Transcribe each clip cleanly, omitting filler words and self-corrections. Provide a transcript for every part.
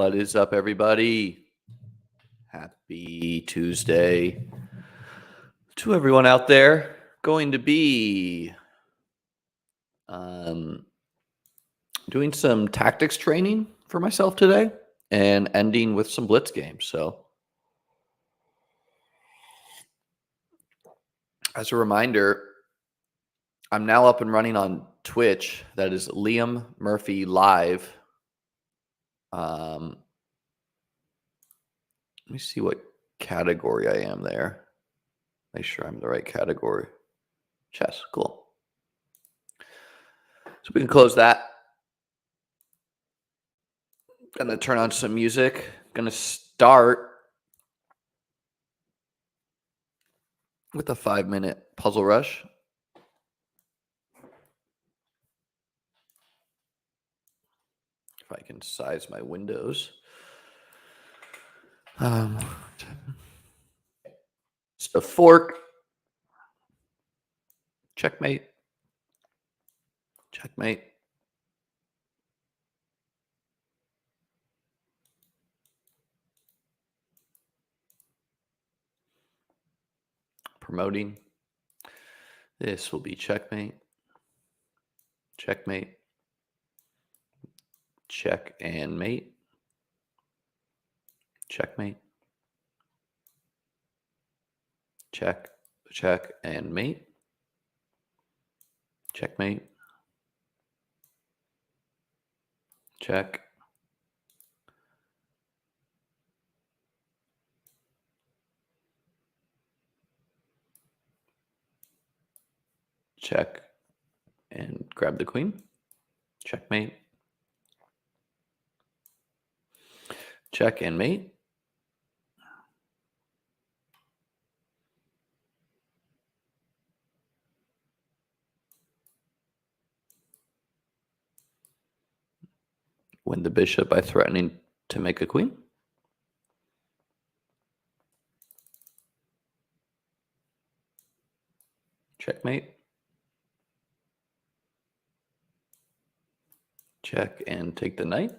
What is up, everybody? Happy Tuesday to everyone out there. Going to be doing some tactics training for myself today and ending with some blitz games. So as a reminder, I'm now up and running on Twitch. That is Liam Murphy Live. Let me see what category I am there. Make sure I'm in the right category. Chess, cool. So we can close that. Gonna turn on some music. Gonna start with a 5-minute puzzle rush. If I can size my windows. Just a fork. Checkmate. Checkmate. Promoting. This will be checkmate. Checkmate. Check and mate. Checkmate. Check, check, and mate. Checkmate. Check. Check and grab the queen. Checkmate. Check and mate. Win the bishop by threatening to make a queen. Checkmate. Check and take the knight.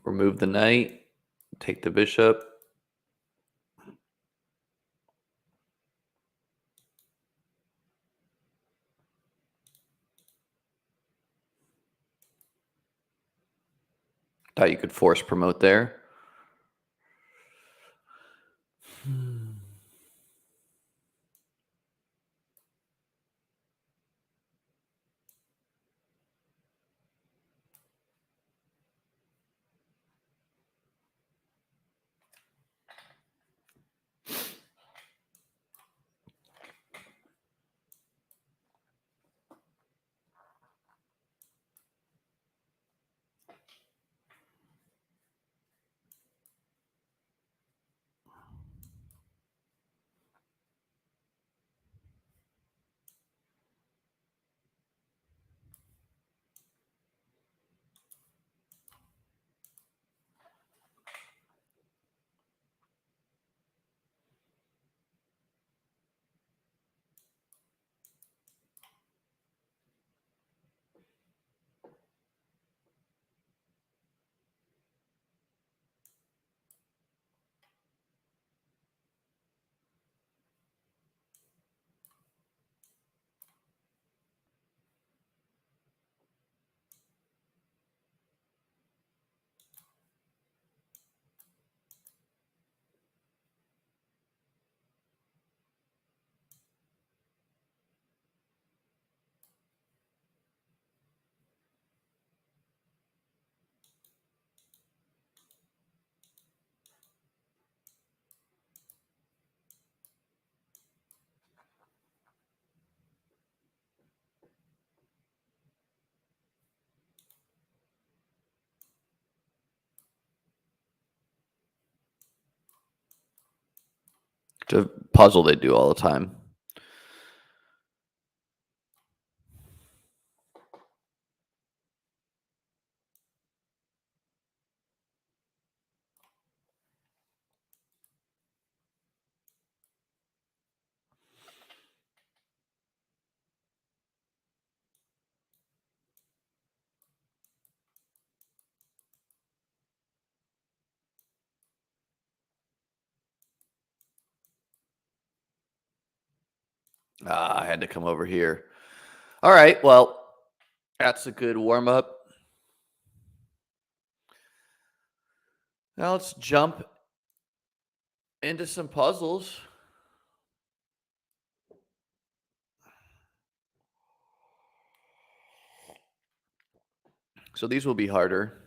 Remove the knight. Take the bishop. Thought you could force promote there. It's a puzzle they do all the time. I had to come over here. All right, well, that's a good warm-up. Now let's jump into some puzzles. So these will be harder.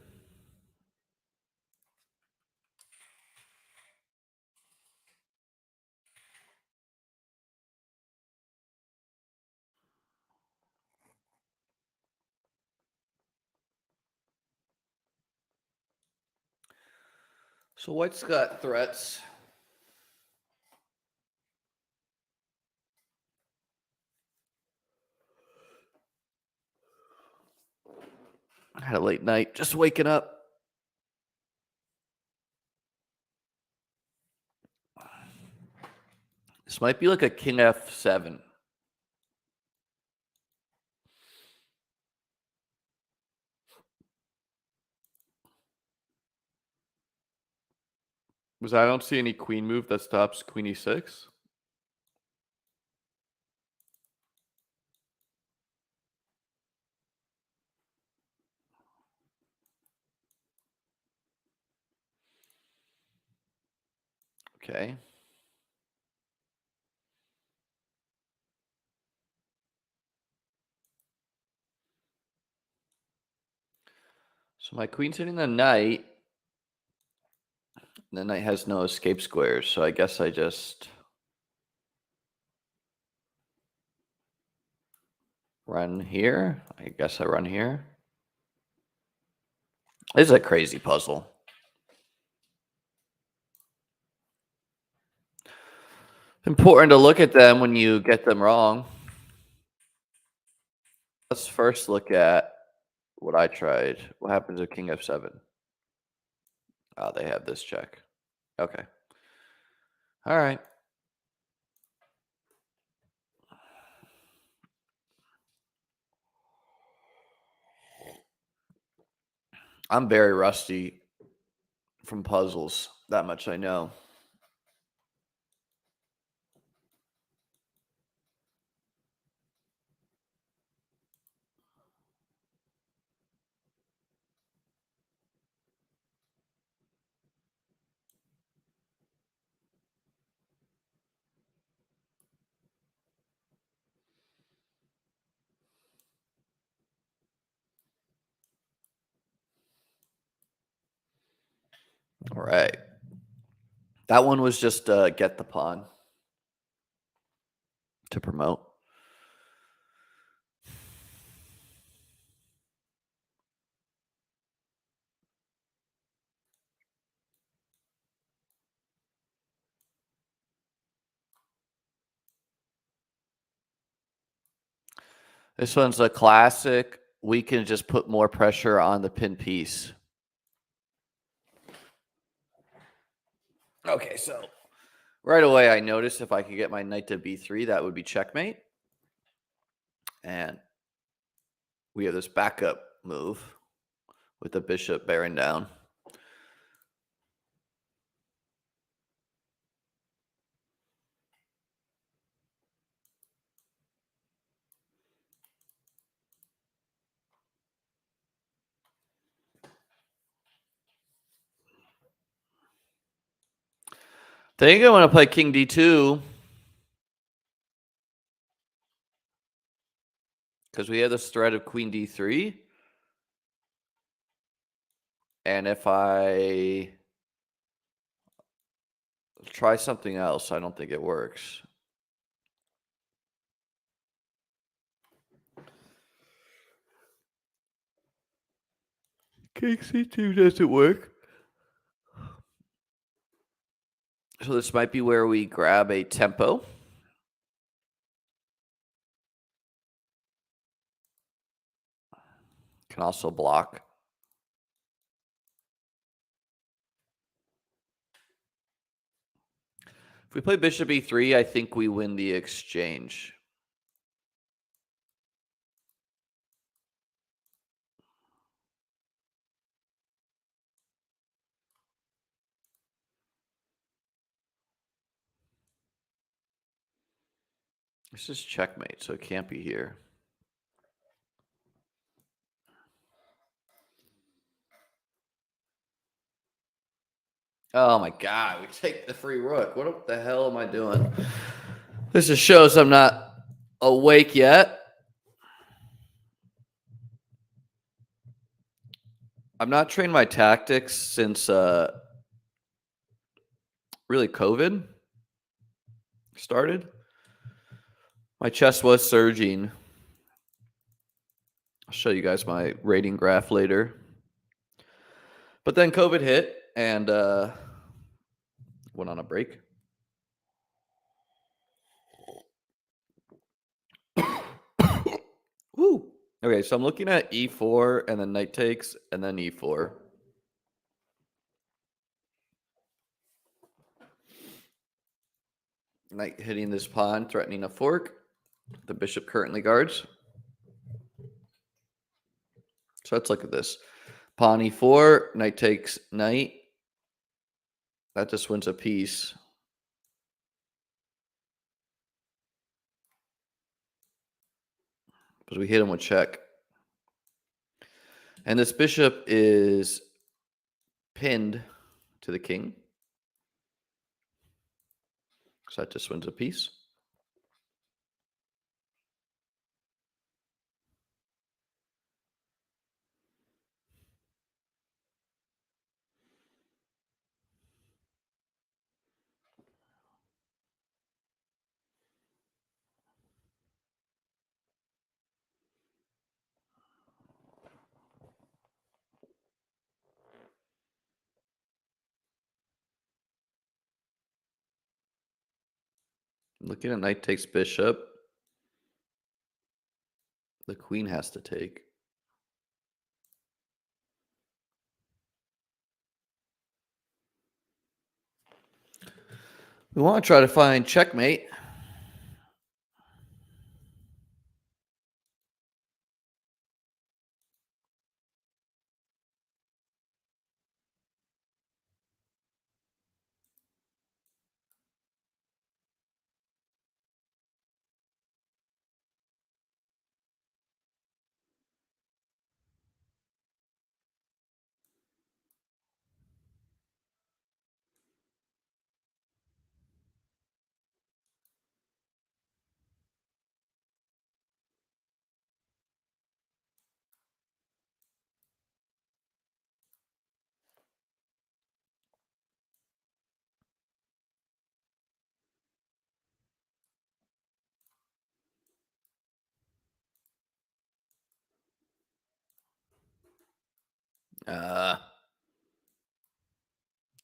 So white's got threats. I had a late night, just waking up. This might be like a king f7. Because I don't see any queen move that stops queen e6. Okay. So my queen's hitting the knight. The knight has no escape squares, so I guess I just run here. I guess I run here. This is a crazy puzzle. Important to look at them when you get them wrong. Let's first look at what I tried. What happens with king f7? Oh, they have this check. Okay. All right. I'm very rusty from puzzles. That much I know. All right. That one was just get the pawn to promote. This one's a classic. We can just put more pressure on the pin piece. Okay, so right away I noticed if I could get my knight to b3, that would be checkmate. And we have this backup move with the bishop bearing down. I think I want to play king d2 because we have this threat of queen d3. And if I try something else, I don't think it works. King c2 doesn't work. So this might be where we grab a tempo. Can also block. If we play bishop e3, I think we win the exchange. This is checkmate, so it can't be here. Oh my god, we take the free rook. What the hell am I doing? This just shows I'm not awake yet. I've not trained my tactics since really COVID started. My chest was surging. I'll show you guys my rating graph later. But then COVID hit and went on a break. Woo. Okay, so I'm looking at e4 and then knight takes and then e4. Knight hitting this pawn, threatening a fork. The bishop currently guards. So let's look at this. Pawn e4, knight takes knight. That just wins a piece. Because we hit him with check. And this bishop is pinned to the king. So that just wins a piece. Looking at knight takes bishop. The queen has to take. We want to try to find checkmate.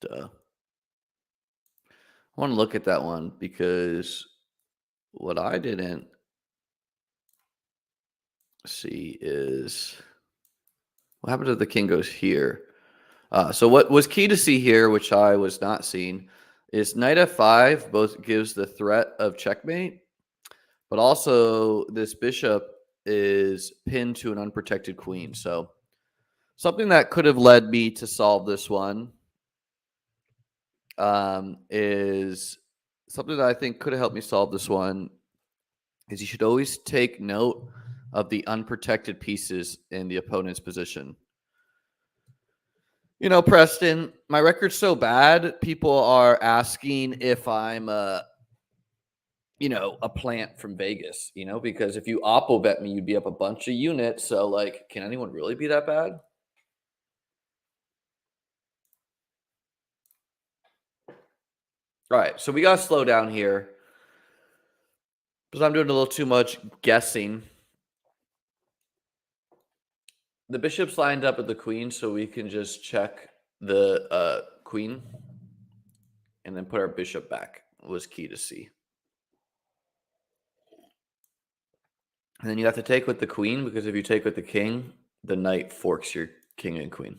Duh. I want to look at that one because what I didn't see is what happens if the king goes here. So what was key to see here, which I was not seeing, is knight f5 both gives the threat of checkmate, but also this bishop is pinned to an unprotected queen. So something that could have led me to solve this one is something that I think could have helped me solve this one is you should always take note of the unprotected pieces in the opponent's position. You know, Preston, my record's so bad, people are asking if I'm a plant from Vegas, because if you oppo bet me, you'd be up a bunch of units. So, like, can anyone really be that bad? All right, so we got to slow down here because I'm doing a little too much guessing. The bishop's lined up with the queen, so we can just check the queen and then put our bishop back. Was key to see. And then you have to take with the queen, because if you take with the king, the knight forks your king and queen.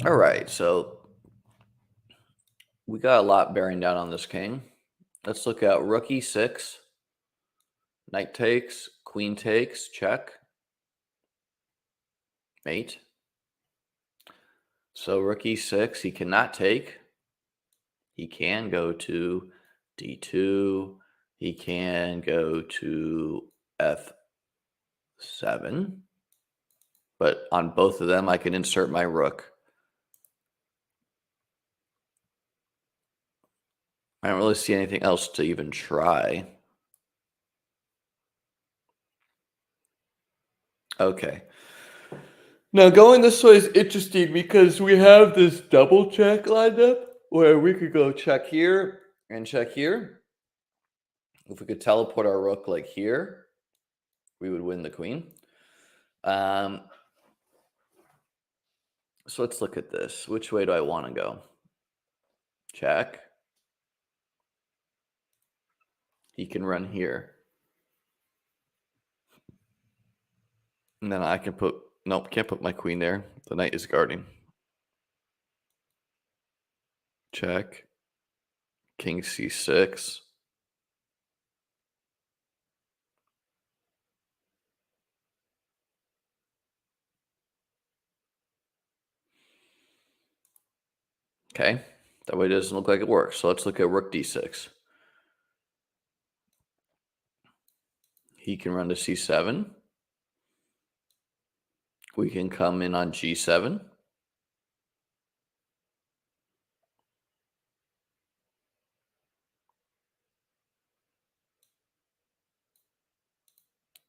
All right, so we got a lot bearing down on this king. Let's look at rook e6, knight takes, queen takes, check. mate. So rook e6, he cannot take. He can go to d2. He can go to f7. But on both of them, I can insert my rook. I don't really see anything else to even try. Okay. Now going this way is interesting because we have this double check lined up where we could go check here and check here. If we could teleport our rook like here, we would win the queen. So let's look at this. Which way do I want to go? Check. He can run here. And then I can put, nope, can't put my queen there. The knight is guarding. Check. King c6. Okay, that way it doesn't look like it works. So let's look at rook d6. He can run to c7. We can come in on g7.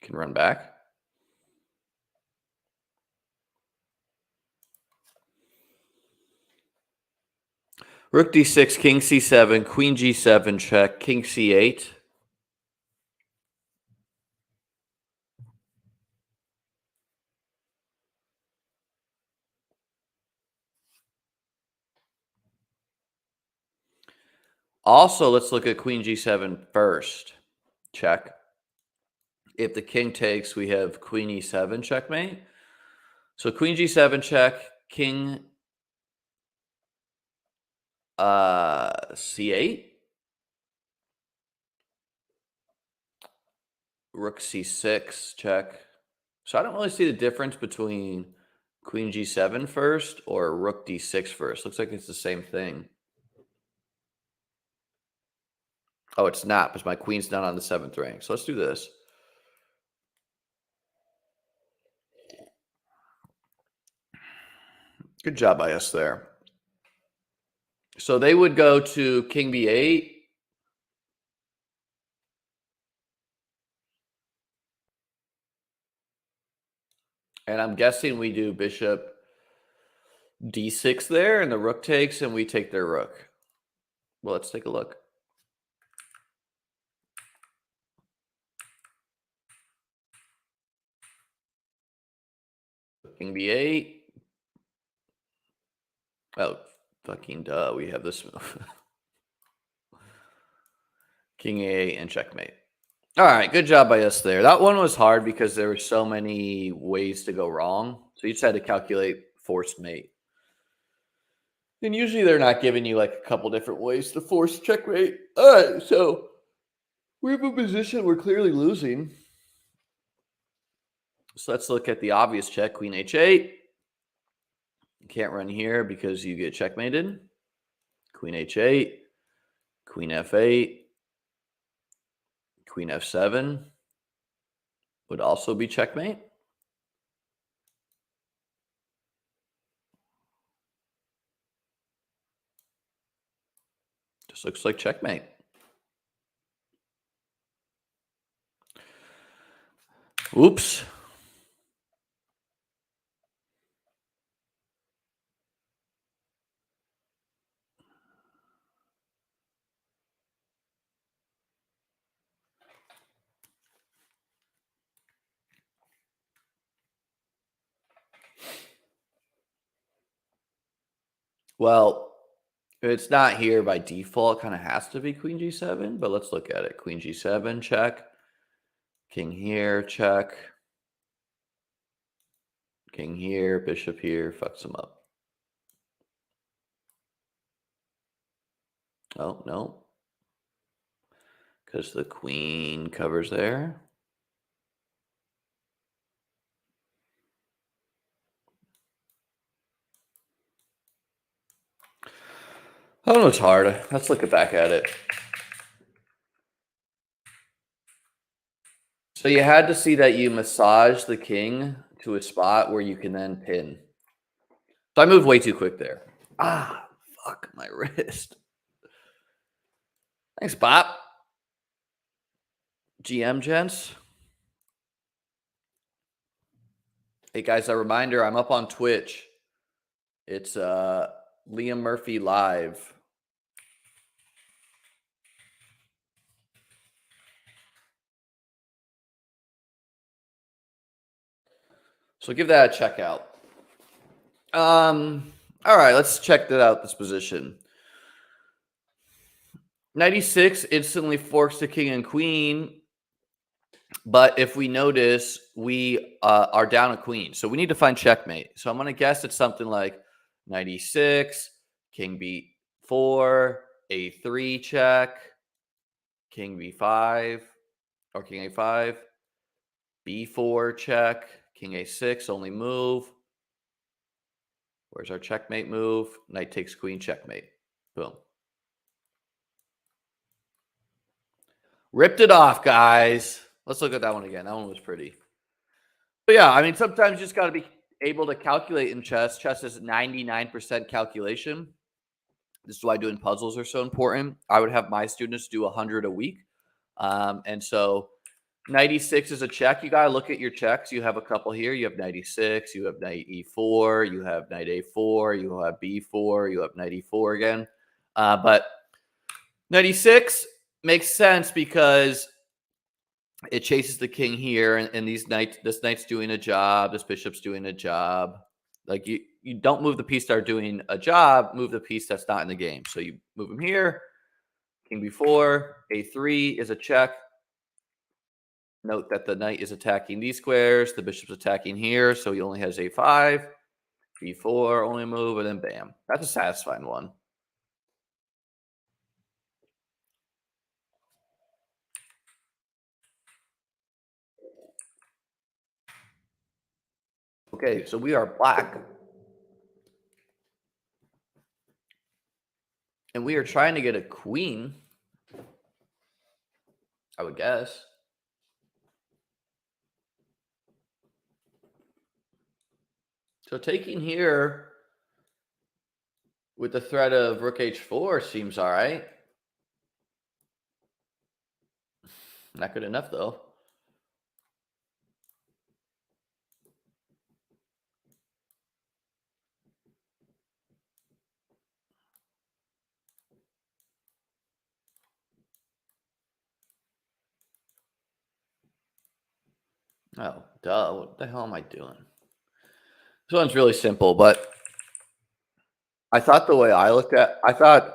Can run back. Rook d6, king c7, queen g7, check, king c8. Also, let's look at queen g7 first. Check. If the king takes, we have queen e7 checkmate. So queen g7 check, king c8. Rook c6 check. So I don't really see the difference between queen g7 first or rook d6 first. Looks like it's the same thing. Oh, it's not, because my queen's not on the 7th rank. So let's do this. Good job by us there. So they would go to king b8. And I'm guessing we do bishop d6 there, and the rook takes, and we take their rook. Well, let's take a look. King b8. Oh, fucking duh. We have this move. King a8 and checkmate. All right, good job by us there. That one was hard because there were so many ways to go wrong. So you just had to calculate forced mate. And usually they're not giving you like a couple different ways to force checkmate. All right, so we have a position we're clearly losing. So let's look at the obvious check, queen h8. You can't run here because you get checkmated. Queen h8, queen f8, queen f7 would also be checkmate. Just looks like checkmate. Oops. Well, it's not here by default. It kind of has to be queen g7, but let's look at it. Queen g7, check. King here, check. King here, bishop here, fucks him up. Oh, no. Because the queen covers there. That one was hard. Let's look back at it. So you had to see that you massage the king to a spot where you can then pin. So I moved way too quick there. Ah, fuck my wrist. Thanks, Bop. GM gents. Hey guys, a reminder, I'm up on Twitch. It's Liam Murphy Live. So give that a check out. All right, let's check that out, this position. 96 instantly forks the king and queen. But if we notice, we are down a queen. So we need to find checkmate. So I'm going to guess it's something like 96, king b4, a3 check, king b5, or king a5, b4 check, king a6, only move. Where's our checkmate move? Knight takes queen, checkmate. Boom. Ripped it off, guys. Let's look at that one again. That one was pretty. But yeah, I mean, sometimes you just got to be able to calculate in chess. Chess is 99% calculation. This is why doing puzzles are so important. I would have my students do 100 a week. And so 96 is a check. You got to look at your checks. You have a couple here. You have 96. You have knight e4. You have knight a4. You have b4. You have knight e4 again. But 96 makes sense because it chases the king here, and this knight's doing a job. This bishop's doing a job. Like you don't move the piece that are doing a job. Move the piece that's not in the game. So you move him here. King b4, a3 is a check. Note that the knight is attacking these squares. The bishop's attacking here, so he only has a5. b4 only move, and then bam. That's a satisfying one. Okay, so we are black. And we are trying to get a queen, I would guess. So taking here with the threat of rook h4 seems all right. Not good enough, though. Oh, duh. What the hell am I doing? This one's really simple, but I thought the way I looked at the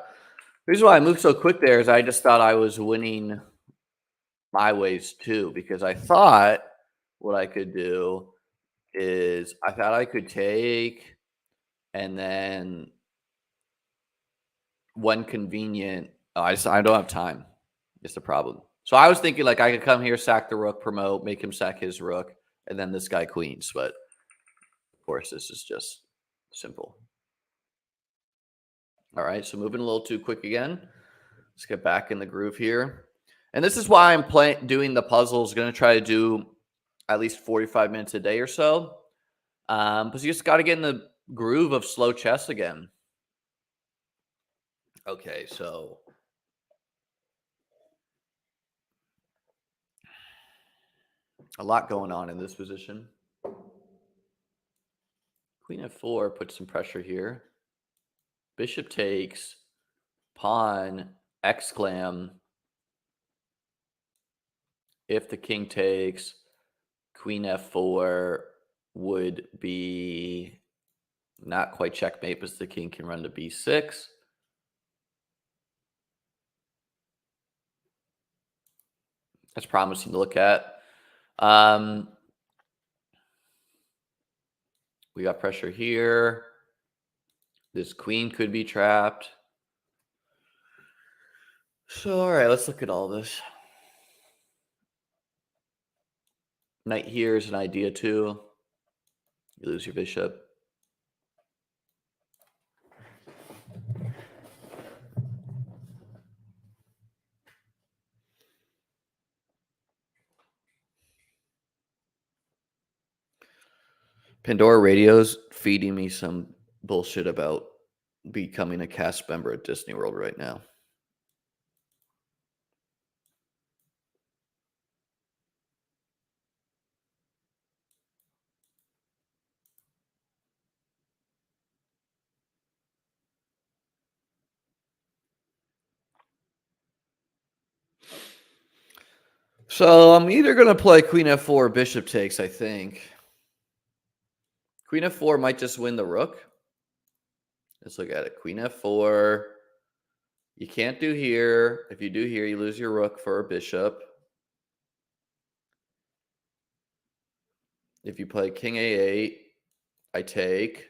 reason why I moved so quick there is I just thought I was winning my ways too, because I thought what I could do is I thought I could take and then when convenient, I don't have time. It's the problem. So I was thinking like I could come here, sack the rook, promote, make him sack his rook, and then this guy queens. But of course, this is just simple. All right, so moving a little too quick again. Let's get back in the groove here. And this is why I'm doing the puzzles. Going to try to do at least 45 minutes a day or so. But you just got to get in the groove of slow chess again. Okay, so a lot going on in this position. Queen f4 puts some pressure here. Bishop takes, pawn, exclam. If the king takes, queen f4 would be not quite checkmate, but the king can run to b6. That's promising to look at. We got pressure here. This queen could be trapped. So, all right, let's look at all this. Knight here is an idea too. You lose your bishop. Pandora Radio's feeding me some bullshit about becoming a cast member at Disney World right now. So I'm either going to play Queen F4 or Bishop takes, I think. Queen F4 might just win the rook. Let's look at it. Queen F4. You can't do here. If you do here, you lose your rook for a bishop. If you play King A8, I take.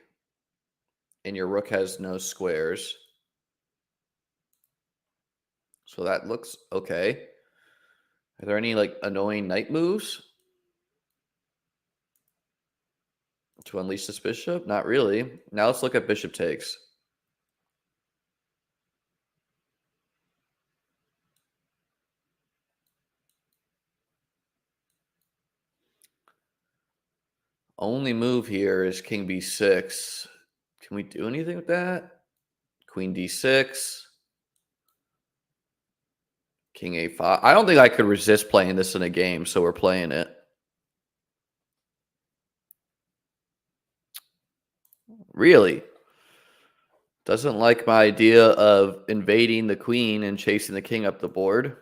And your rook has no squares. So that looks okay. Are there any like annoying knight moves to unleash this bishop? Not really. Now let's look at bishop takes. Only move here is King B6. Can we do anything with that? Queen D6. King A5. I don't think I could resist playing this in a game, so we're playing it. Really? Doesn't like my idea of invading the queen and chasing the king up the board.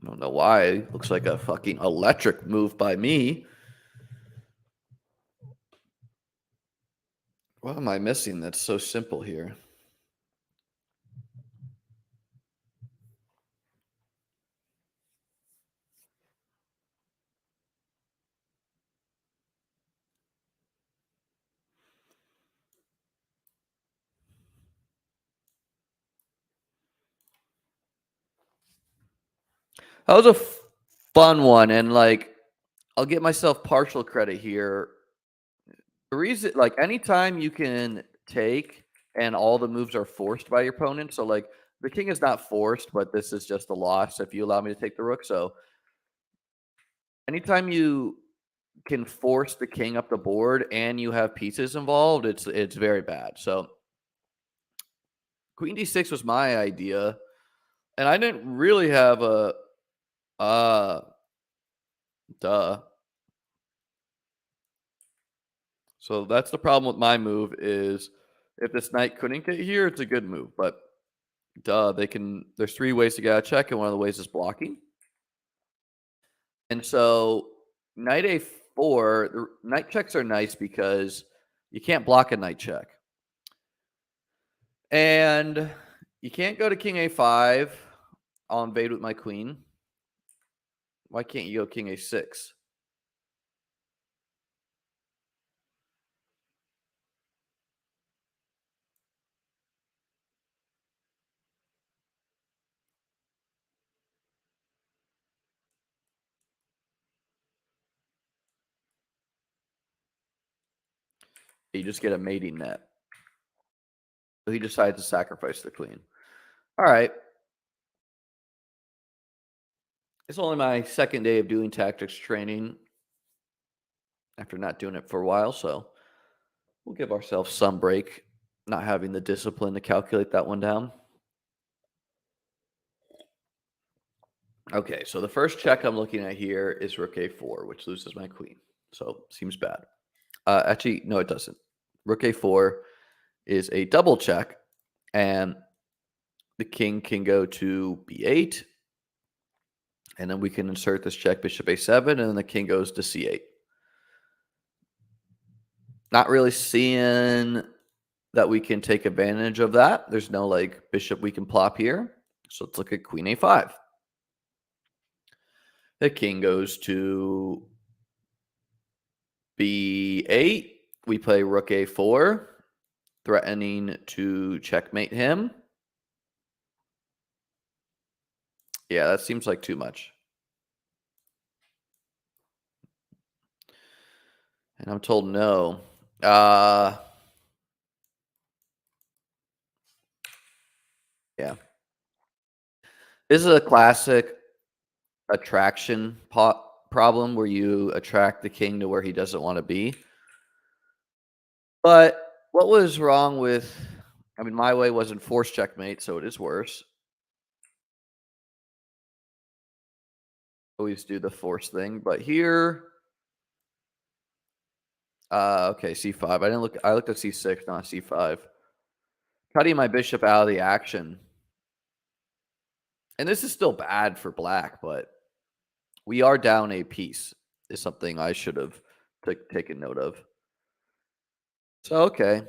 I don't know why. Looks like a fucking electric move by me. What am I missing that's so simple here? That was a fun one, and like I'll give myself partial credit here. The reason, like, anytime you can take and all the moves are forced by your opponent, so like the king is not forced, but this is just a loss if you allow me to take the rook. So anytime you can force the king up the board and you have pieces involved, it's very bad. So Queen D6 was my idea, and I didn't really have a duh. So that's the problem with my move is if this knight couldn't get here, it's a good move. But duh, there's 3 ways to get a check, and one of the ways is blocking. And so knight A4, the knight checks are nice because you can't block a knight check. And you can't go to King A5. I'll invade with my queen. Why can't you go King A6? You just get a mating net. So he decides to sacrifice the queen. All right. It's only my second day of doing tactics training after not doing it for a while, so we'll give ourselves some break, not having the discipline to calculate that one down. Okay, so the first check I'm looking at here is rook A4, which loses my queen. So seems bad. Actually, no, it doesn't. Rook A4 is a double check, and the king can go to B8, and then we can insert this check bishop A7, and then the king goes to C8. Not really seeing that we can take advantage of that. There's no like bishop we can plop here. So let's look at Queen A5. The king goes to B8. We play Rook A4, threatening to checkmate him. Yeah, that seems like too much. And I'm told no. Yeah. This is a classic attraction problem where you attract the king to where he doesn't want to be. But what was wrong with, I mean, my way wasn't forced checkmate, so it is worse. Always do the force thing, but here, okay, c5. I didn't look. I looked at c6, not c5. Cutting my bishop out of the action, and this is still bad for black, but we are down a piece. Is something I should have taken note of. So okay,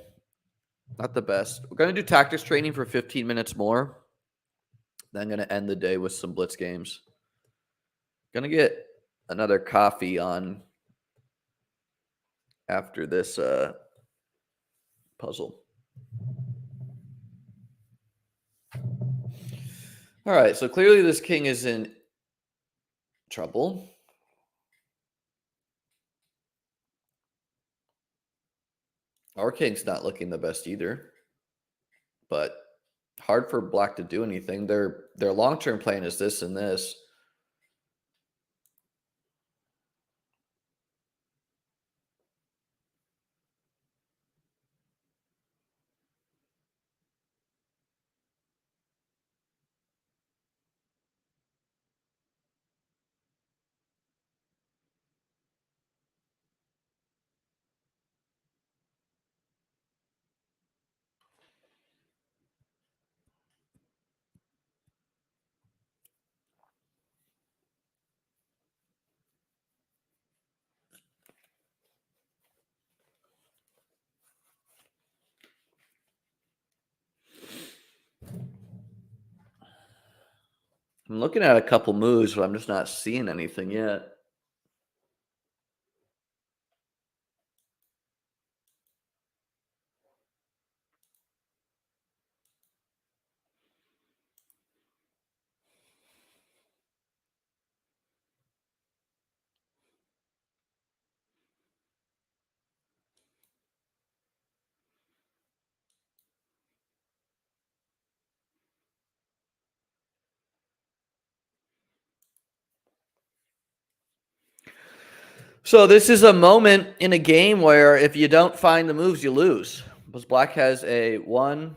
not the best. We're gonna do tactics training for 15 minutes more. Then I'm gonna end the day with some blitz games. Gonna get another coffee on after this puzzle. All right, so clearly this king is in trouble. Our king's not looking the best either, but hard for black to do anything. Their long-term plan is this and this. I'm looking at a couple moves, but I'm just not seeing anything yet. So this is a moment in a game where if you don't find the moves, you lose. Because black has a 1-2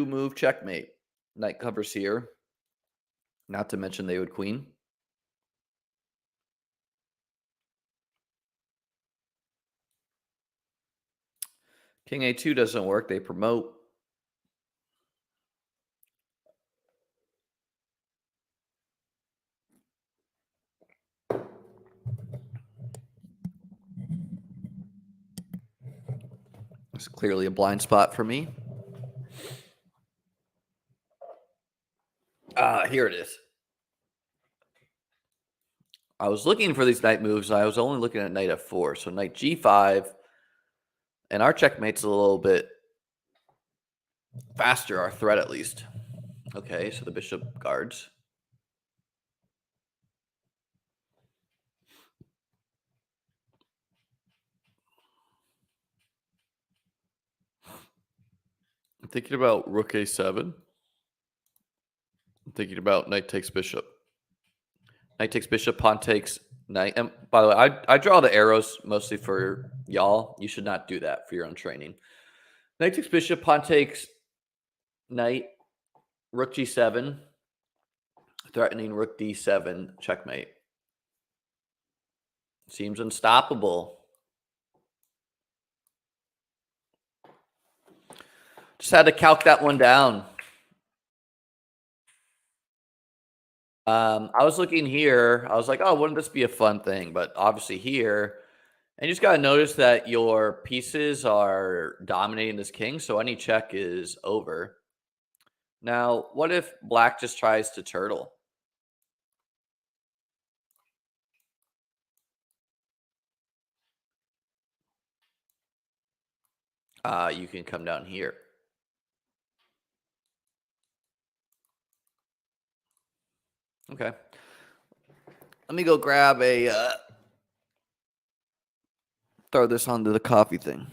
move checkmate. Knight covers here. Not to mention they would queen. King a2 doesn't work. They promote. It's clearly a blind spot for me. Here it is. I was looking for these knight moves. I was only looking at knight f4. So knight g5. And our checkmate's a little bit faster, our threat at least. Okay, so the bishop guards. I'm thinking about rook a7. I'm thinking about knight takes bishop. Knight takes bishop, pawn takes knight. And by the way, I draw the arrows mostly for y'all. You should not do that for your own training. Knight takes bishop, pawn takes knight, rook g7, threatening rook d7, checkmate. Seems unstoppable. Just had to calc that one down. I was looking here. I was like, oh, wouldn't this be a fun thing? But obviously here, and you just got to notice that your pieces are dominating this king. So any check is over. Now, what if black just tries to turtle? You can come down here. Okay. Let me go grab a, throw this onto the coffee thing.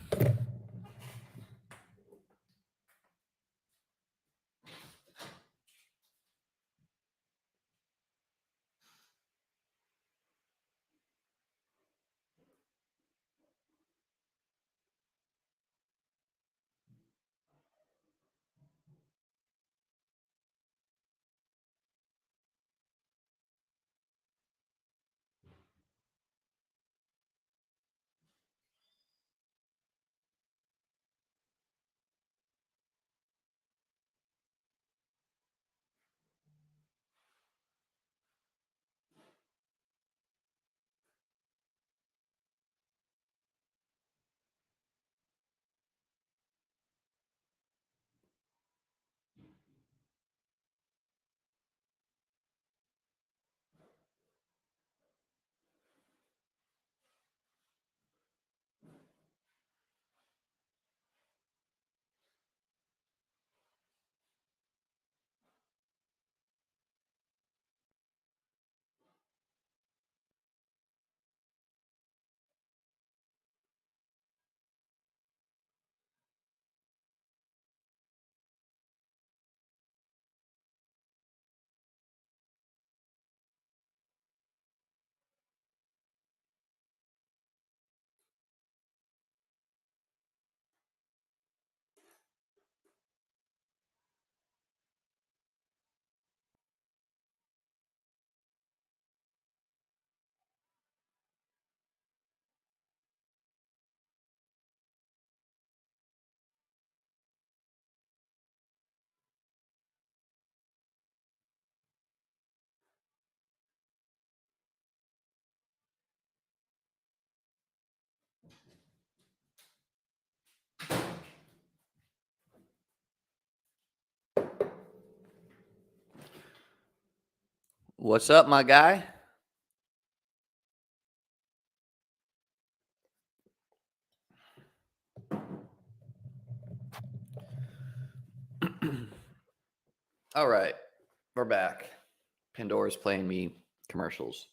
What's up, my guy? All right, we're back. Pandora's playing me commercials.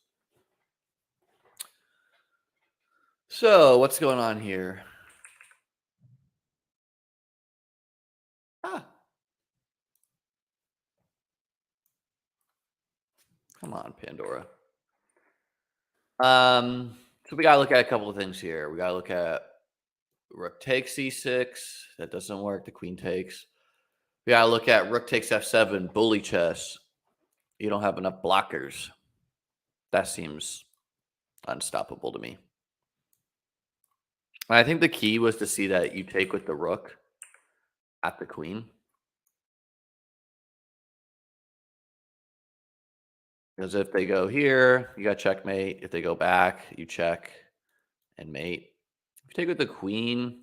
So, what's going on here? Ah, come on, Pandora. So we gotta look at a couple of things here. We gotta look at rook takes c6. That doesn't work. The queen takes. We gotta look at rook takes f7, bully chess. You don't have enough blockers. That seems unstoppable to me. And I think the key was to see that you take with the rook at the queen. Because if they go here, you got checkmate. If they go back, you check and mate. If you take with the queen,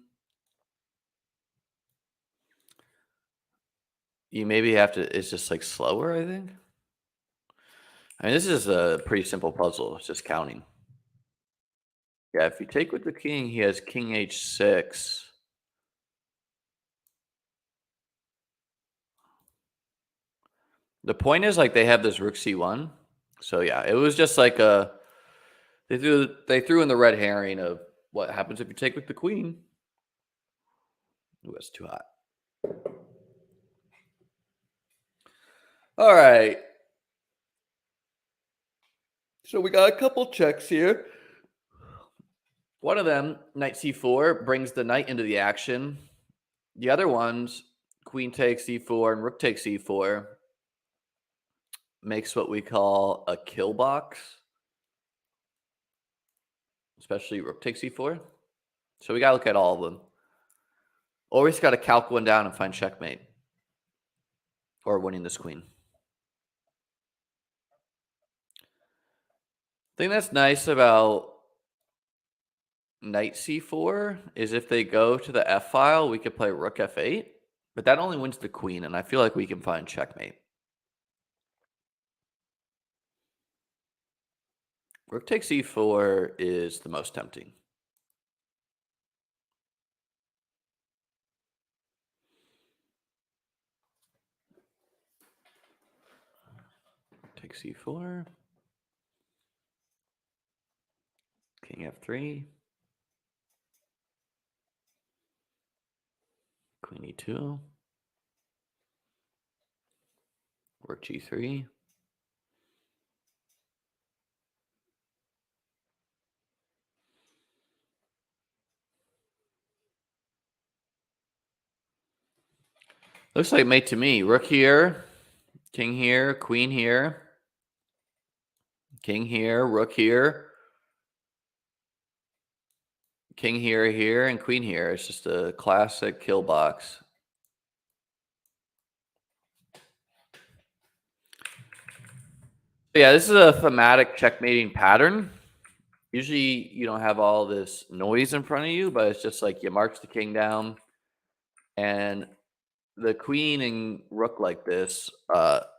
you maybe have to, it's just like slower, I think. I mean, this is a pretty simple puzzle. It's just counting. Yeah, if you take with the king, he has king h6. The point is, like, they have this rook c1. So yeah, it was just like a they threw in the red herring of what happens if you take with the queen. Ooh, that's too hot. All right. So we got a couple checks here. One of them, knight c4, brings the knight into the action. The other ones, queen takes c4 and rook takes c4, makes what we call a kill box, especially rook takes c4. So we got to look at all of them. Or we just got to calc one down and find checkmate or winning this queen. The thing that's nice about knight c4 is if they go to the f file, we could play rook f8, but that only wins the queen, and I feel like we can find checkmate. Rook takes e4 is the most tempting. Take c4. King f3. Queen e2. Rook g3. Looks like mate to me. Rook here, king here, queen here, king here, rook here, king here, and queen here. It's just a classic kill box. Yeah, this is a thematic checkmating pattern. Usually you don't have all this noise in front of you, but it's just like you march the king down, and the queen and rook like this, cuts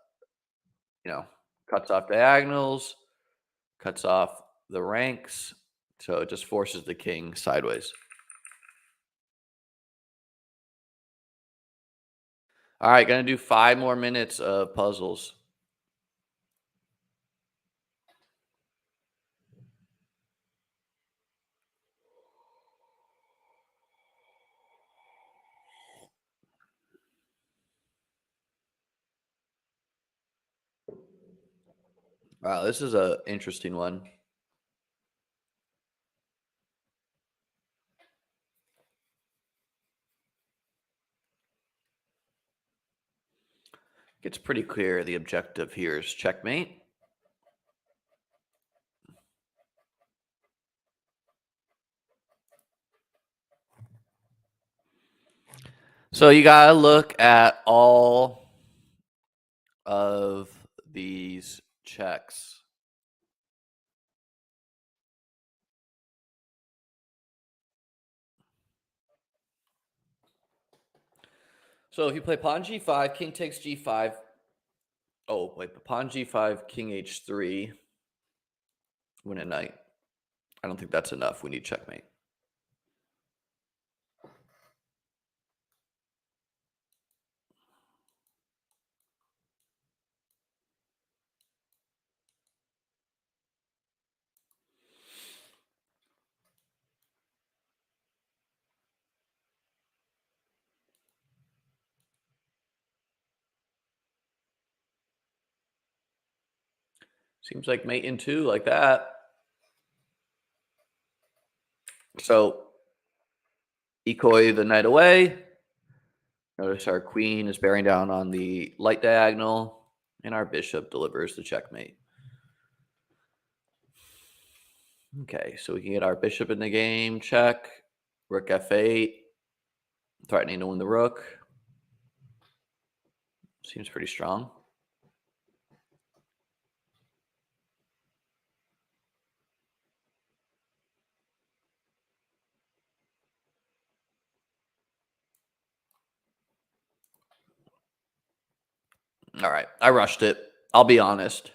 off diagonals, cuts off the ranks, so it just forces the king sideways. All right, gonna do 5 more minutes of puzzles. Wow, this is an interesting one. It's pretty clear the objective here is checkmate. So you gotta look at all of these checks. So if you play pawn g5, king takes g5, Oh, wait, but pawn g5, king h3, win a knight. I don't think that's enough. We need checkmate. Seems like mate in two, like that. So decoy the knight away. Notice our queen is bearing down on the light diagonal, and our bishop delivers the checkmate. Okay, so we can get our bishop in the game, check. Rook f8, threatening to win the rook. Seems pretty strong. All right, I rushed it. I'll be honest.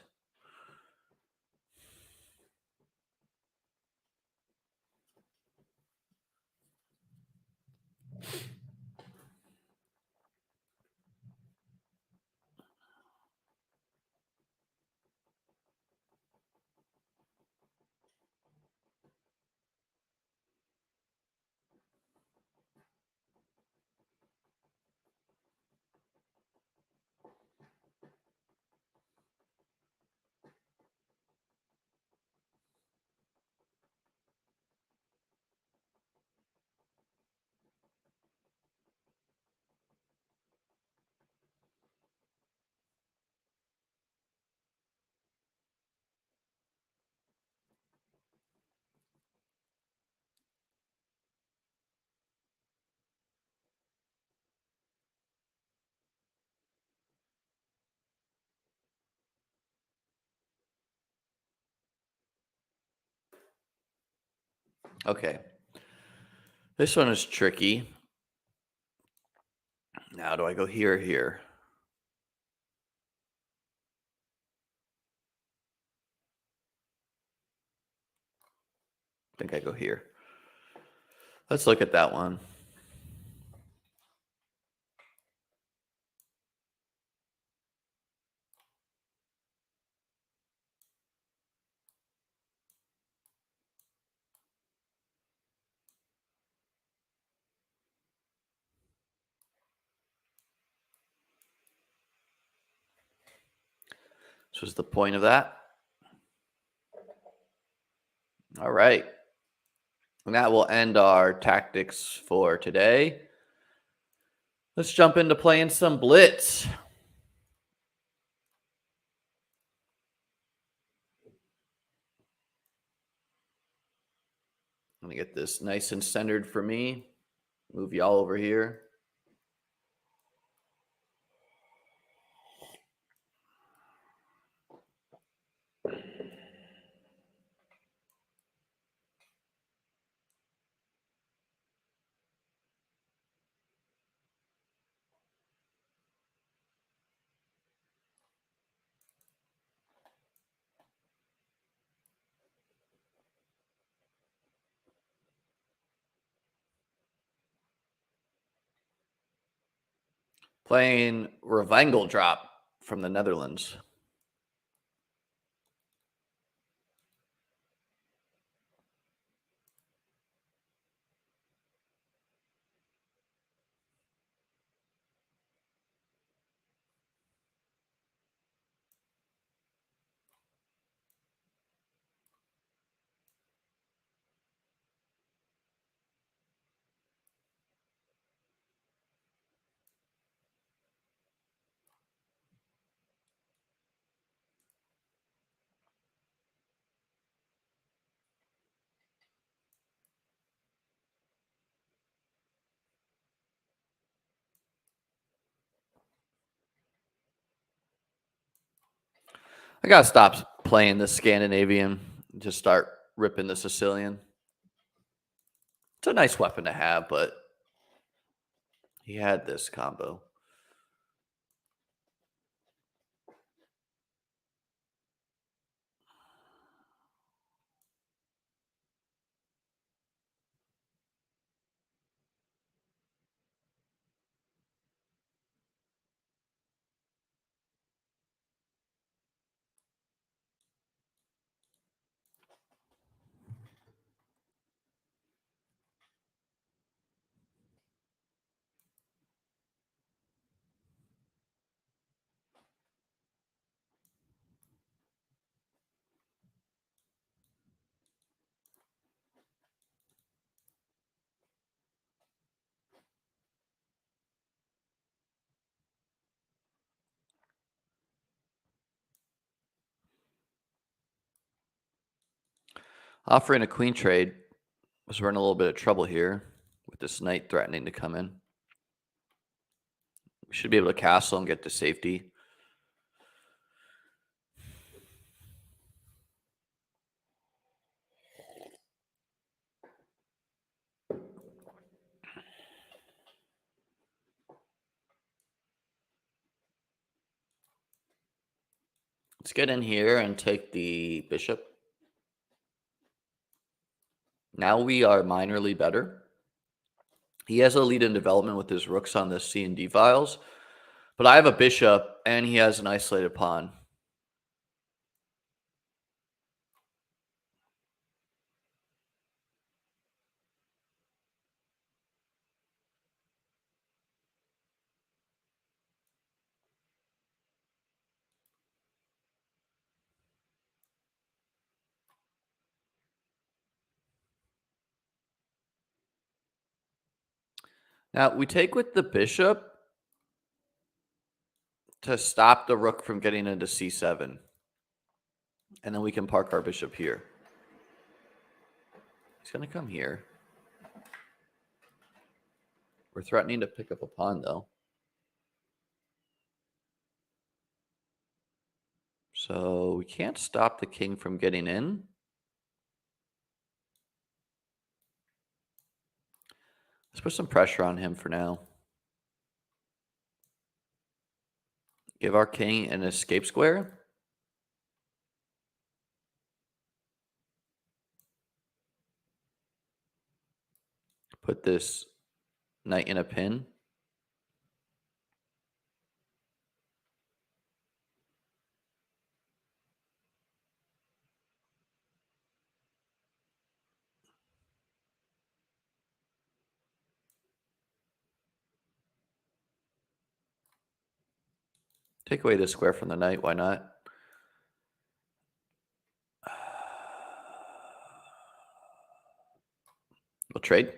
Okay. This one is tricky. Now, do I go here or here? I think I go here. Let's look at that one. This was the point of that. All right. And that will end our tactics for today. Let's jump into playing some blitz. Let me get this nice and centered for me. Move y'all over here. Playing Revangle Drop from the Netherlands. I gotta stop playing the Scandinavian. Just start ripping the Sicilian. It's a nice weapon to have, but he had this combo. Offering a queen trade was running a little bit of trouble here with this knight threatening to come in. We should be able to castle and get to safety. Let's get in here and take the bishop. Now we are minorly better. He has a lead in development with his rooks on the C and D files, but I have a bishop and he has an isolated pawn. Now we take with the bishop to stop the rook from getting into C7. And then we can park our bishop here. He's going to come here. We're threatening to pick up a pawn, though. So we can't stop the king from getting in. Let's put some pressure on him for now. Give our king an escape square. Put this knight in a pin. Take away the square from the knight. Why not? We'll trade.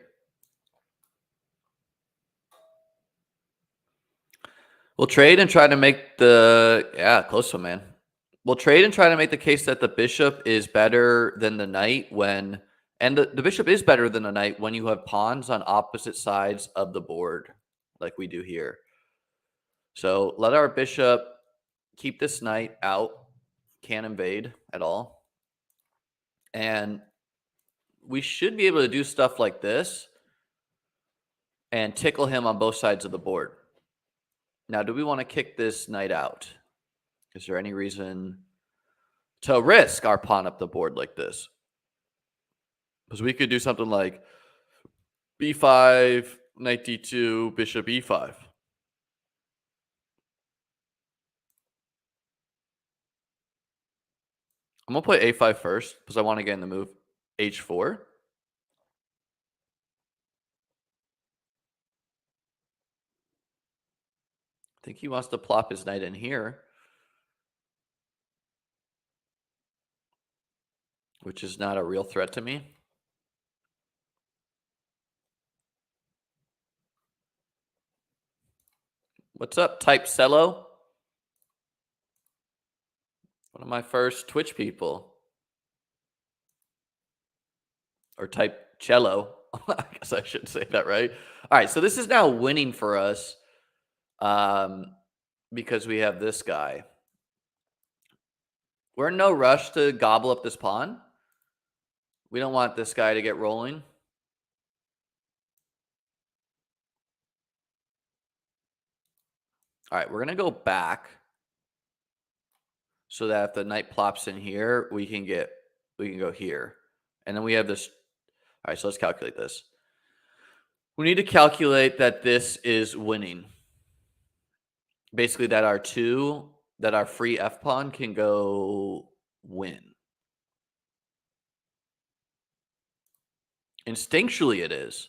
We'll trade and try to make the... Yeah, close one, man. We'll trade and try to make the case that the bishop is better than the knight when... And the bishop is better than the knight when you have pawns on opposite sides of the board, like we do here. So let our bishop keep this knight out. Can't invade at all. And we should be able to do stuff like this and tickle him on both sides of the board. Now, do we want to kick this knight out? Is there any reason to risk our pawn up the board like this? Because we could do something like b5, knight d2, bishop e5. I'm going to play a5 first because I want to get in the move h4. I think he wants to plop his knight in here, which is not a real threat to me. What's up, Type Cello? One of my first Twitch people. Or Type Cello. I guess I should say that, right? All right, so this is now winning for us because we have this guy. We're in no rush to gobble up this pawn. We don't want this guy to get rolling. All right, we're going to go back so that if the knight plops in here, we can go here. And then we have this. All right, so let's calculate this. We need to calculate that this is winning. Basically that our free F pawn can go win. Instinctually it is.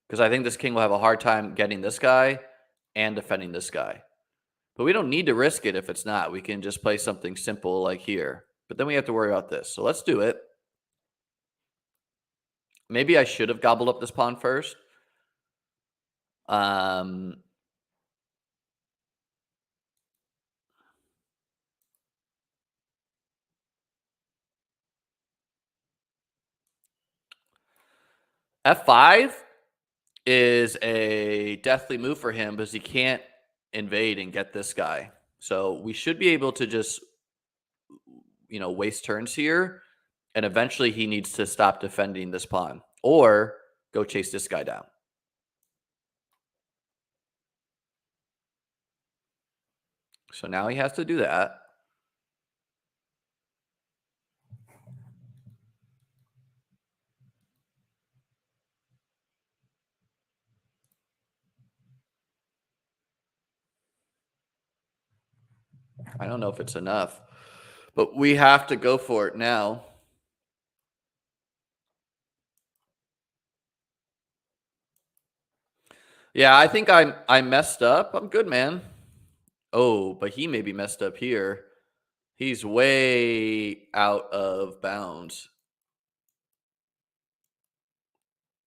Because I think this king will have a hard time getting this guy and defending this guy. But we don't need to risk it if it's not. We can just play something simple like here. But then we have to worry about this. So let's do it. Maybe I should have gobbled up this pawn first. F5 is a deathly move for him because he can't invade and get this guy. So we should be able to just, waste turns here. And eventually he needs to stop defending this pawn or go chase this guy down. So now he has to do that. I don't know if it's enough, but we have to go for it now. Yeah, I think I messed up. I'm good, man. Oh, but he may be messed up here. He's way out of bounds.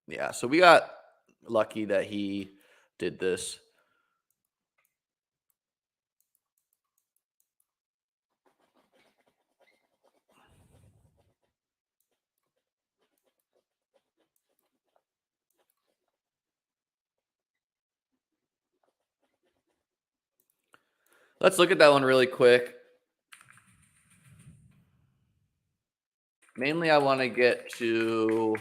Yeah, so we got lucky that he did this. Let's look at that one really quick. Mainly, I want to get to.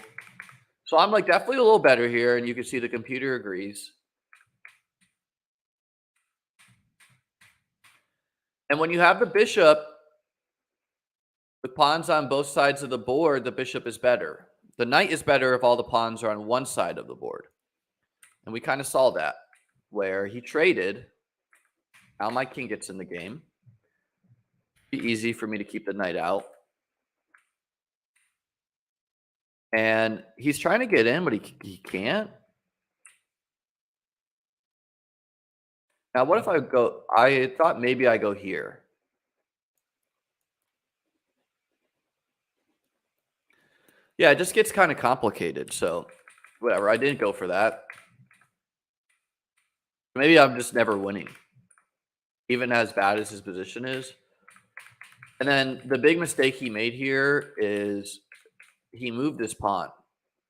So I'm like definitely a little better here, and you can see the computer agrees. And when you have the bishop with pawns on both sides of the board, the bishop is better. The knight is better if all the pawns are on one side of the board. And we kind of saw that where he traded. Now my king gets in the game. Be easy for me to keep the knight out. And he's trying to get in, but he can't. Now, what if I go? I thought maybe I go here. Yeah, it just gets kind of complicated. So, whatever. I didn't go for that. Maybe I'm just never winning, even as bad as his position is. And then the big mistake he made here is he moved this pawn,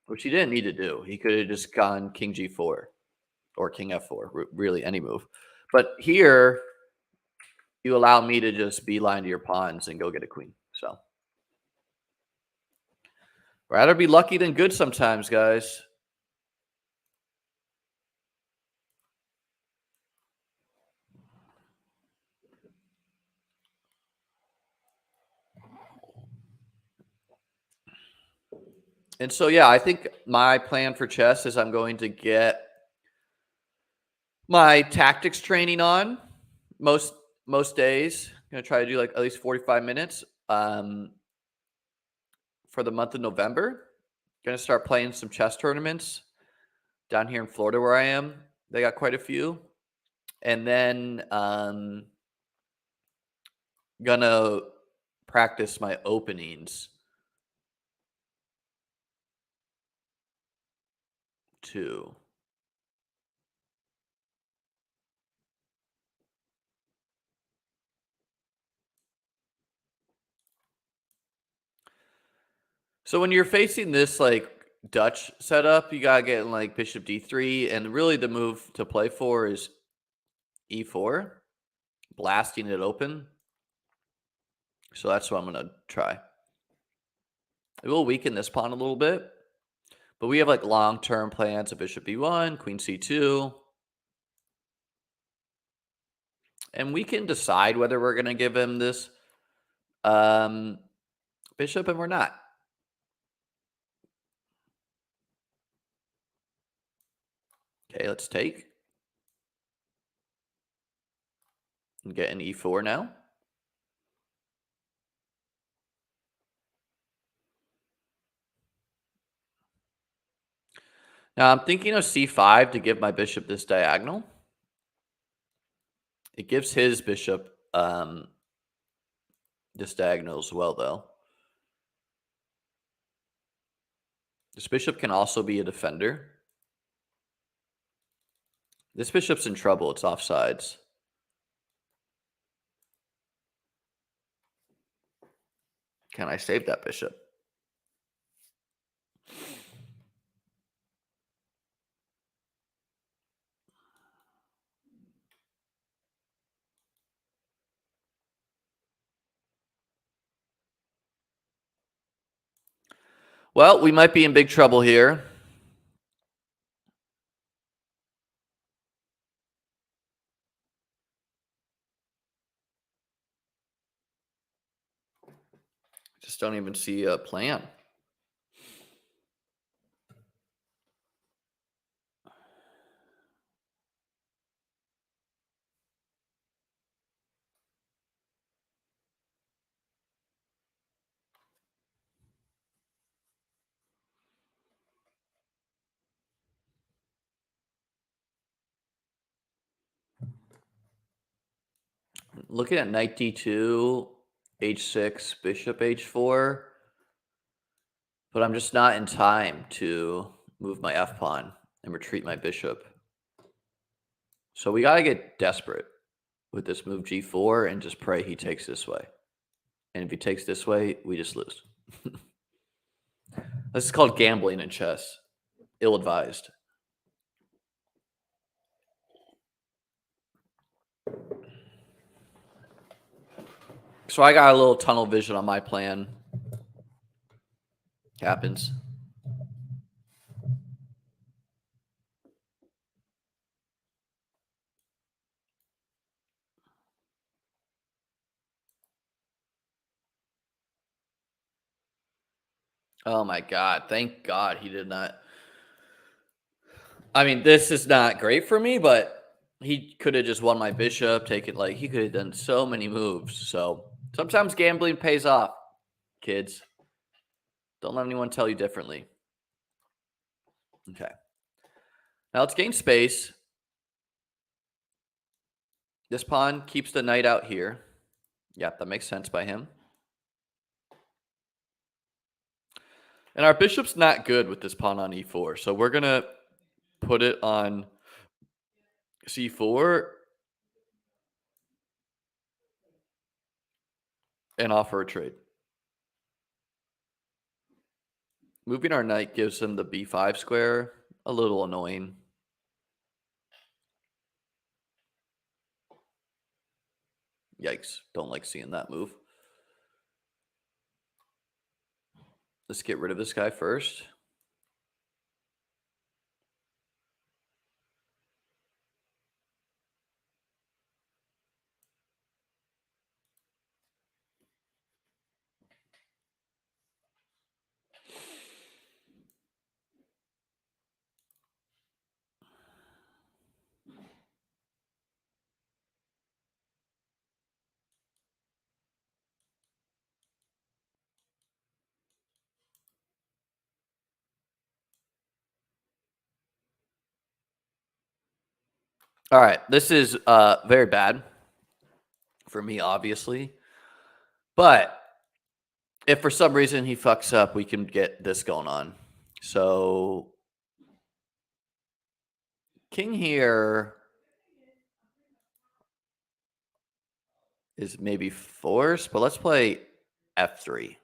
which he didn't need to do. He could have just gone king g4 or king f4, really any move. But here, you allow me to just beeline to your pawns and go get a queen. So, rather be lucky than good sometimes, guys. And so, yeah, I think my plan for chess is I'm going to get my tactics training on most days. I'm going to try to do like at least 45 minutes for the month of November. Going to start playing some chess tournaments down here in Florida where I am. They got quite a few. And then gonna practice my openings too. So when you're facing this like Dutch setup, you gotta get in like bishop d3, and really the move to play for is e4, blasting it open. So that's what I'm gonna try. It will weaken this pawn a little bit, but we have like long-term plans of bishop b1, queen c2. And we can decide whether we're gonna give him this bishop and we're not. Okay, let's take. And get an e4 now. Now I'm thinking of c5 to give my bishop this diagonal. It gives his bishop this diagonal as well, though. This bishop can also be a defender. This bishop's in trouble. It's offsides. Can I save that bishop? Well, we might be in big trouble here. Just don't even see a plan. Looking at knight d2, h6, bishop h4, but I'm just not in time to move my f pawn and retreat my bishop. So we gotta get desperate with this move g4 and just pray he takes this way. And if he takes this way, we just lose. This is called gambling in chess. Ill-advised. So I got a little tunnel vision on my plan. Happens. Oh my God. Thank God he did not. I mean, this is not great for me, but he could have just won my bishop, taken like he could have done so many moves. So sometimes gambling pays off, kids. Don't let anyone tell you differently. Okay. Now let's gain space. This pawn keeps the knight out here. Yep, that makes sense by him. And our bishop's not good with this pawn on e4. So we're going to put it on c4 and offer a trade. Moving our knight gives him the b5 square. A little annoying. Yikes. Don't like seeing that move. Let's get rid of this guy first. All right. This is very bad for me, obviously. But if for some reason he fucks up, we can get this going on. So king here is maybe forced, but let's play f3.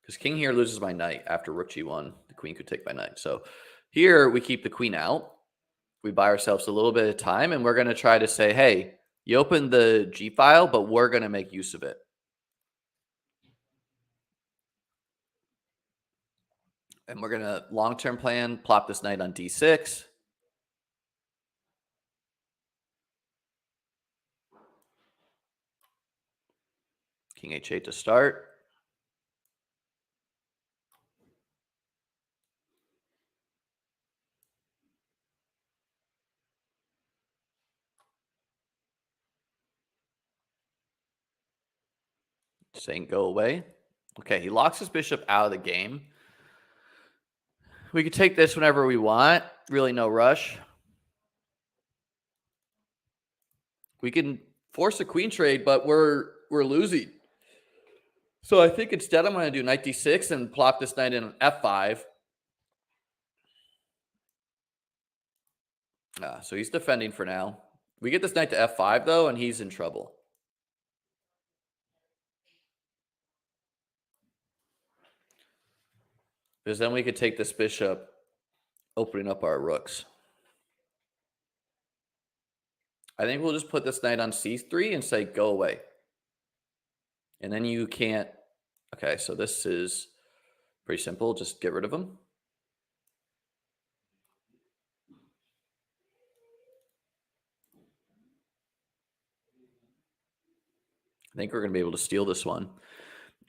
Because king here loses my knight after rook g1. The queen could take my knight. So here we keep the queen out. We buy ourselves a little bit of time, and we're going to try to say, hey, you open the G file, but we're going to make use of it. And we're going to long-term plan, plop this knight on D6. King H8 to start. Saying go away. Okay, he locks his bishop out of the game. We could take this whenever we want. Really no rush. We can force a queen trade, but we're losing. So I think instead I'm going to do knight d6 and plop this knight in f5. So he's defending for now. We get this knight to f5, though, and he's in trouble. Because then we could take this bishop, opening up our rooks. I think we'll just put this knight on c3 and say, go away. And then you can't... Okay, so this is Pretty simple. Just get rid of them. I think we're going to be able to steal this one.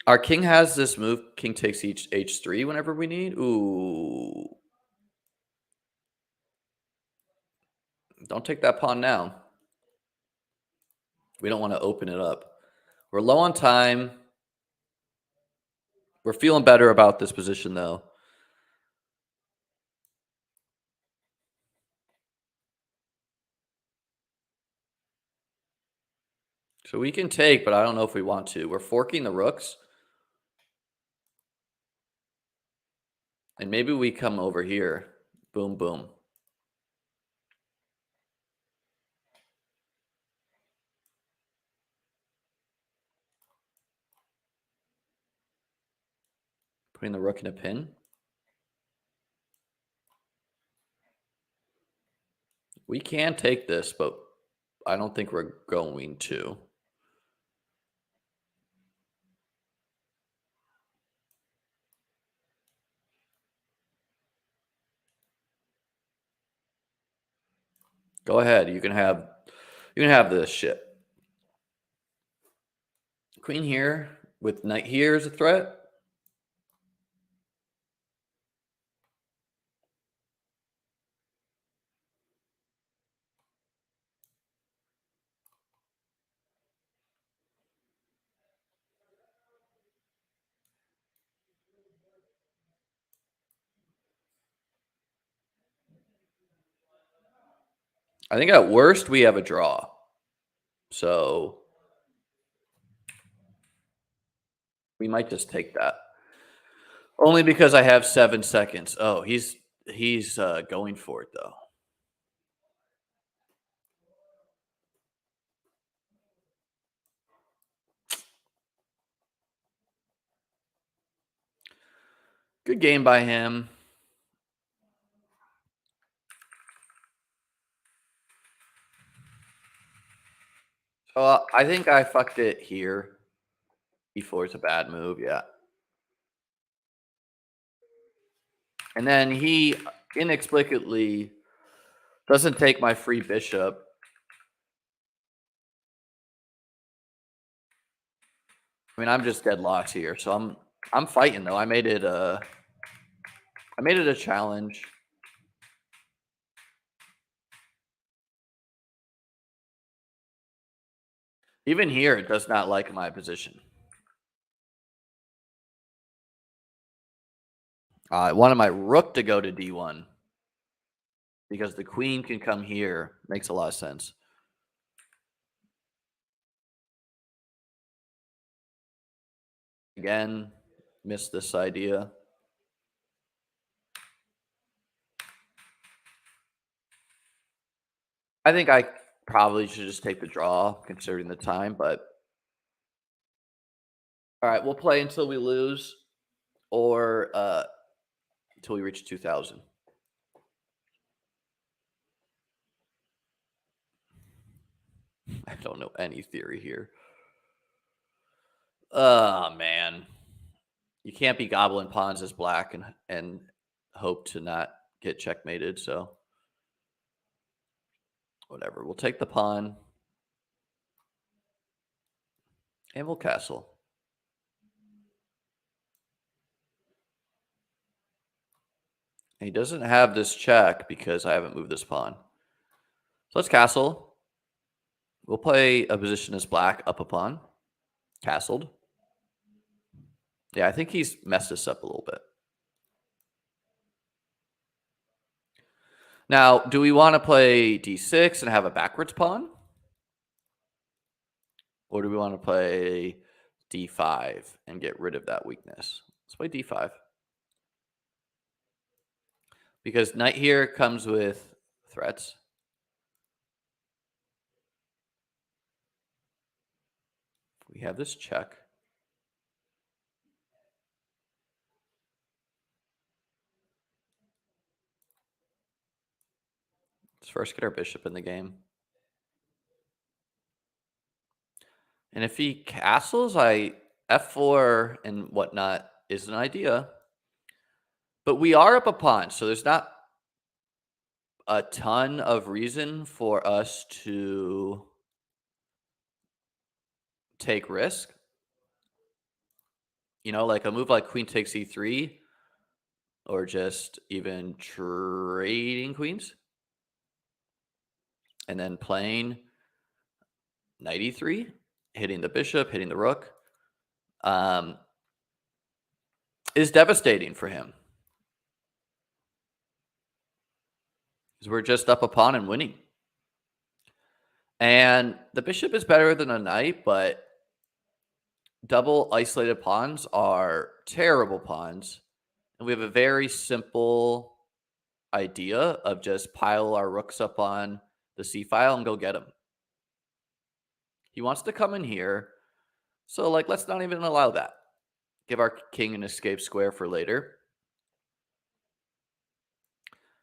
Our king has this move. King takes each h3 whenever we need. Ooh. Don't take that pawn now. We don't want to open it up. We're low on time. We're feeling better about this position, though. So we can take, but I don't know if we want to. We're forking the rooks. And maybe we come over here. Boom, boom. Putting the rook in a pin. We can take this, but I don't think we're going to. Go ahead. You can have this shit. Queen here with knight here is a threat. I think at worst we have a draw. So we might just take that. Only because I have 7 seconds. Oh, he's going for it though. Good game by him. So I think I fucked it here. E4 is a bad move, yeah. And then he inexplicably doesn't take my free bishop. I mean, I'm just deadlocked here, so I'm fighting though. I made it a challenge. Even here, it does not like my position. I wanted my rook to go to d1 because the queen can come here. Makes a lot of sense. Again, missed this idea. I think I probably should just take the draw considering the time, but all right, we'll play until we lose or until we reach 2000. I don't know any theory here. Oh man. You can't be gobbling pawns as black and hope to not get checkmated, so whatever. We'll take the pawn. And we'll castle. And he doesn't have this check because I haven't moved this pawn. So let's castle. We'll play a position as black, up a pawn. Castled. Yeah, I think he's messed this up a little bit. Now, do we want to play d6 and have a backwards pawn? Or do we want to play d5 and get rid of that weakness? Let's play d5. Because knight here comes with threats. We have this check. Let's first get our bishop in the game. And if he castles, I f4 and whatnot is an idea. But we are up a pawn, so there's not a ton of reason for us to take risk. You know, like a move like queen takes e3 or just even trading queens and then playing knight e3, hitting the bishop, hitting the rook, is devastating for him. Because we're just up a pawn and winning. And the bishop is better than a knight, but double isolated pawns are terrible pawns. And we have a very simple idea of just pile our rooks up on the c file and go get him. He wants to come in here. So, like, let's not even allow that. Give our king an escape square for later.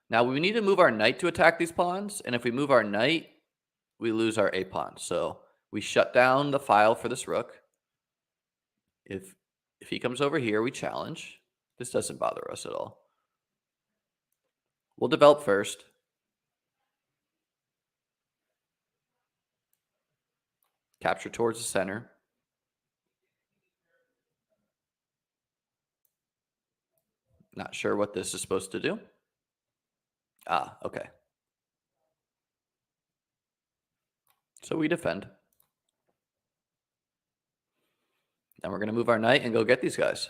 Now, we need to move our knight to attack these pawns. And if we move our knight, we lose our a pawn. So we shut down the file for this rook. If he comes over here, we challenge. This doesn't bother us at all. We'll develop first. Capture towards the center. Not sure what this is supposed to do. Ah, okay. So we defend. Then we're going to move our knight and go get these guys.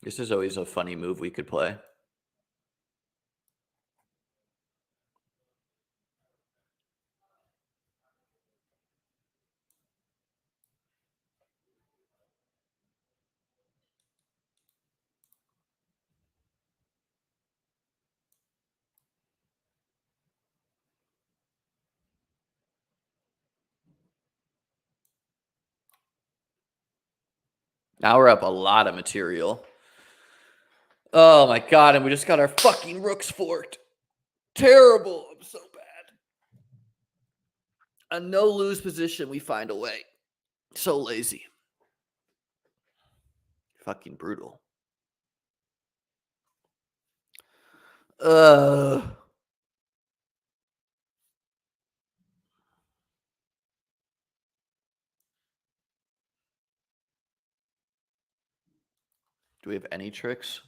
This is always a funny move we could play. Now we're up a lot of material. Oh my god, and we just got our fucking rooks forked. Terrible. I'm so bad. A no-lose position, we find a way. So lazy. Fucking brutal. Do we have any tricks?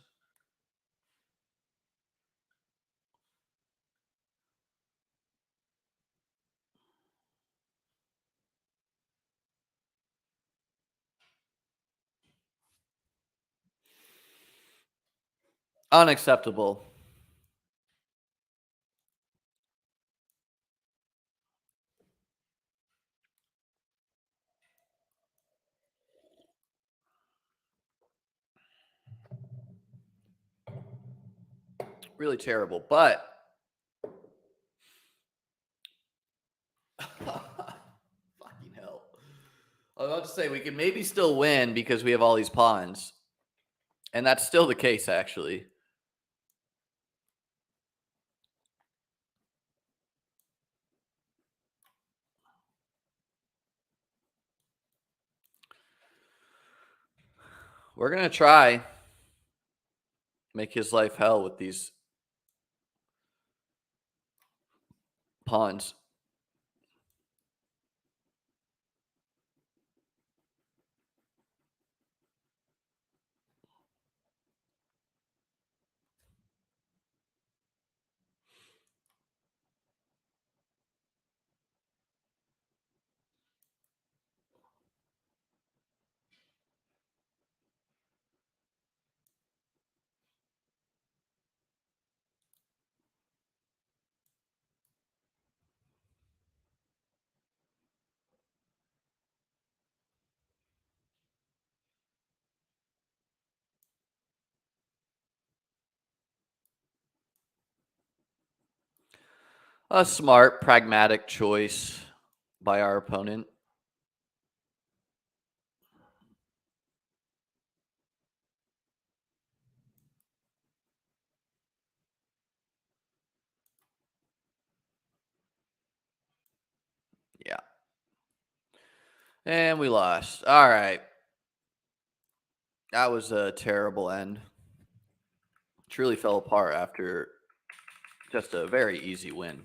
Unacceptable. Really terrible, but fucking hell. I was about to say we can maybe still win because we have all these pawns. And that's still the case, actually. We're going to try make his life hell with these pawns. A smart, pragmatic choice by our opponent. And we lost. All right. That was a terrible end. Truly fell apart after just a very easy win.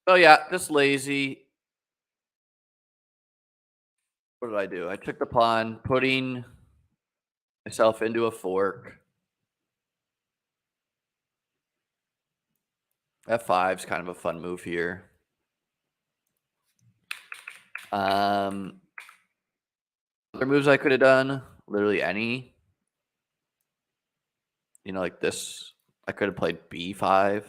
Oh, yeah, just lazy. What did I do? I took the pawn, putting myself into a fork. F5 is kind of a fun move here. Other moves I could have done, literally any. Like this. I could have played B5.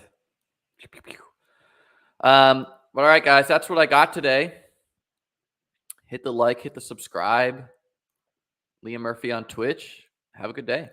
But all right, guys, that's what I got today. Hit the like, hit the subscribe. Liam Murphy on Twitch. Have a good day.